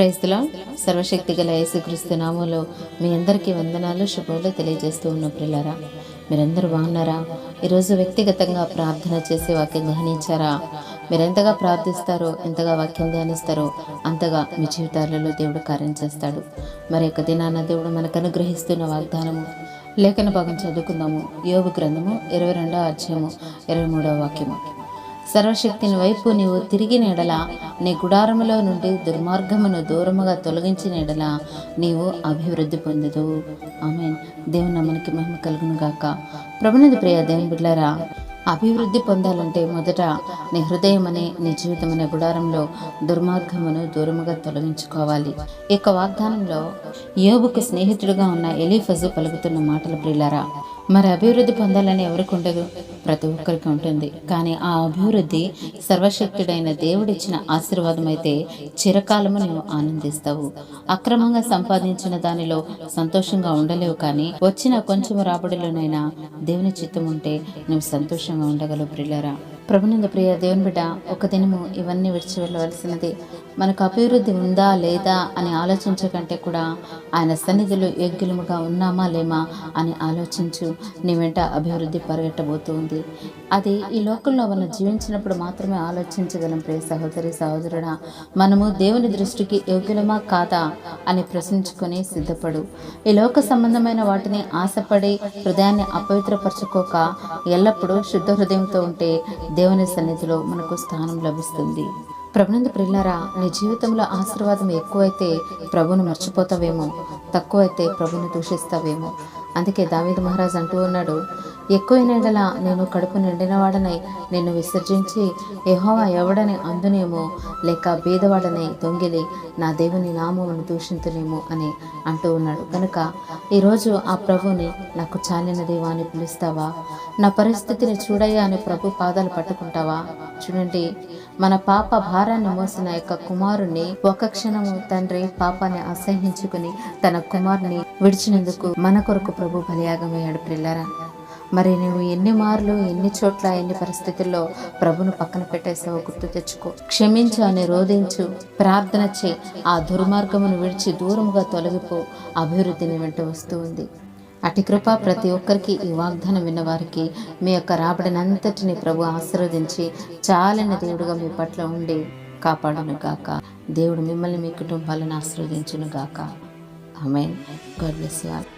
Praise the lord. సర్వశక్తి గల యేసుక్రీస్తు నామములో మీ అందరికీ వందనాలు, శుభములు తెలియజేస్తూ ఉన్న ప్రియులారా, మీరందరూ బాగున్నారా? ఈరోజు వ్యక్తిగతంగా ప్రార్థన చేసే వాక్యం ధ్యానించారా? మీరు ఎంతగా ప్రార్థిస్తారో, ఎంతగా వాక్యం ధ్యానిస్తారో అంతగా మీ జీవితాలలో దేవుడు కార్యం చేస్తాడు. మరి యొక్క దినాన దేవుడు మనకు అనుగ్రహిస్తున్న వాగ్దానము లేఖన భాగం చదువుకుందాము. యోబు గ్రంథము 22వ అధ్యాయము 23వ వాక్యము. సర్వశక్తిని వైపు నీవు తిరిగిన ఎడల, నీ గుడారములో నుండి దుర్మార్గమును దూరముగా తొలగించిన ఎడల నీవు అభివృద్ధి పొందుదు. ఆమేన్. దేవుని నామమునకి మహిమ కలుగును గాక. ప్రభునందు ప్రియ దేవుని బిడ్డలారా, అభివృద్ధి పొందాలంటే మొదట నీ హృదయం అనే, నీ జీవితం అనే గుడారంలో దుర్మార్గమును దూరముగా తొలగించుకోవాలి. ఈ యొక్క వాగ్దానంలో యోబుకు స్నేహితుడిగా ఉన్న ఎలీఫజు పలుకుతున్న మాటలు ప్రియులారా. మరి అభివృద్ధి పొందాలని ఎవరికి ఉండదు? ప్రతి ఒక్కరికి ఉంటుంది. కానీ ఆ అభివృద్ధి సర్వశక్తుడైన దేవుడిచ్చిన ఆశీర్వాదం అయితే చిరకాలము నీవు ఆనందిస్తావు. అక్రమంగా సంపాదించిన దానిలో సంతోషంగా ఉండలేవు, కానీ వచ్చిన కొంచెం రాబడిలోనైనా దేవుని చిత్తం ఉంటే నువ్వు సంతోషంగా ఉండగలవు ప్రియులారా. ప్రభునందు ప్రియ దేవుని బిడ్డ, ఒక దినము ఇవన్నీ విడిచి వెళ్ళవలసినది. మనకు అభివృద్ధి ఉందా లేదా అని ఆలోచించకంటే కూడా ఆయన సన్నిధిలో యోగ్యులముగా ఉన్నామా లేమా అని ఆలోచించు. నీ వెంట అభివృద్ధి పరిగెట్టబోతుంది. అది ఈ లోకంలో మనం జీవించినప్పుడు మాత్రమే ఆలోచించగలం. ప్రియ సహోదరి సహోదరుడా, మనము దేవుని దృష్టికి యోగ్యులమా కాదా అని ప్రశ్నించుకొని సిద్ధపడు. ఈ లోక సంబంధమైన వాటిని ఆశపడి హృదయాన్ని అపవిత్రపరచుకోక ఎల్లప్పుడూ శుద్ధ హృదయంతో ఉంటే దేవుని సన్నిధిలో మనకు స్థానం లభిస్తుంది. ప్రభునందు ప్రియులారా, నీ జీవితంలో ఆశీర్వాదం ఎక్కువైతే ప్రభువును మర్చిపోతావేమో, తక్కువైతే ప్రభువును దూషిస్తావేమో. అందుకే దావీదు మహారాజు అంటూ ఉన్నాడు, ఎక్కువైన ఎడల నేను కడుపు నిండినవాడనై నిన్ను విసర్జించి యెహోవా ఎవడని అందునేమో, లేక బీదవాడనై దొంగిలి నా దేవుని నామమును దూషింతునేమో అని అంటూ ఉన్నాడు. కనుక ఈరోజు ఆ ప్రభుని నాకు చాలిన దేవా అని పిలుస్తావా? నా పరిస్థితిని చూడయ్యా అని ప్రభు పాదాలు పట్టుకుంటావా? చూడండి, మన పాప భారాన్ని మోసిన యొక్క కుమారుణ్ణి ఒక క్షణము తండ్రి పాపాన్ని అసహ్యించుకుని తన కుమారుని విడిచినందుకు మన కొరకు ప్రభు బలియాగమయ్యాడు ప్రియులారా. మరి నువ్వు ఎన్ని మార్లు, ఎన్ని చోట్ల, ఎన్ని పరిస్థితుల్లో ప్రభును పక్కన పెట్టేసావో గుర్తు తెచ్చుకో. క్షమించు అని రోధించు, ప్రార్థన చే, ఆ దుర్మార్గమును విడిచి దూరముగా తొలగిపో. అభివృద్ధిని వెంట వస్తూ ఉంది. అటు కృప ప్రతి ఒక్కరికి, ఈ వాగ్దానం విన్నవారికి మీ యొక్క రాబడినంతటిని ప్రభు ఆశీర్వదించి చాలిన దేవుడుగా మీ పట్ల ఉండి కాపాడును గాక. దేవుడు మిమ్మల్ని, మీ కుటుంబాలను ఆశీర్వదించును గాక. ఆమేన్. God bless you all.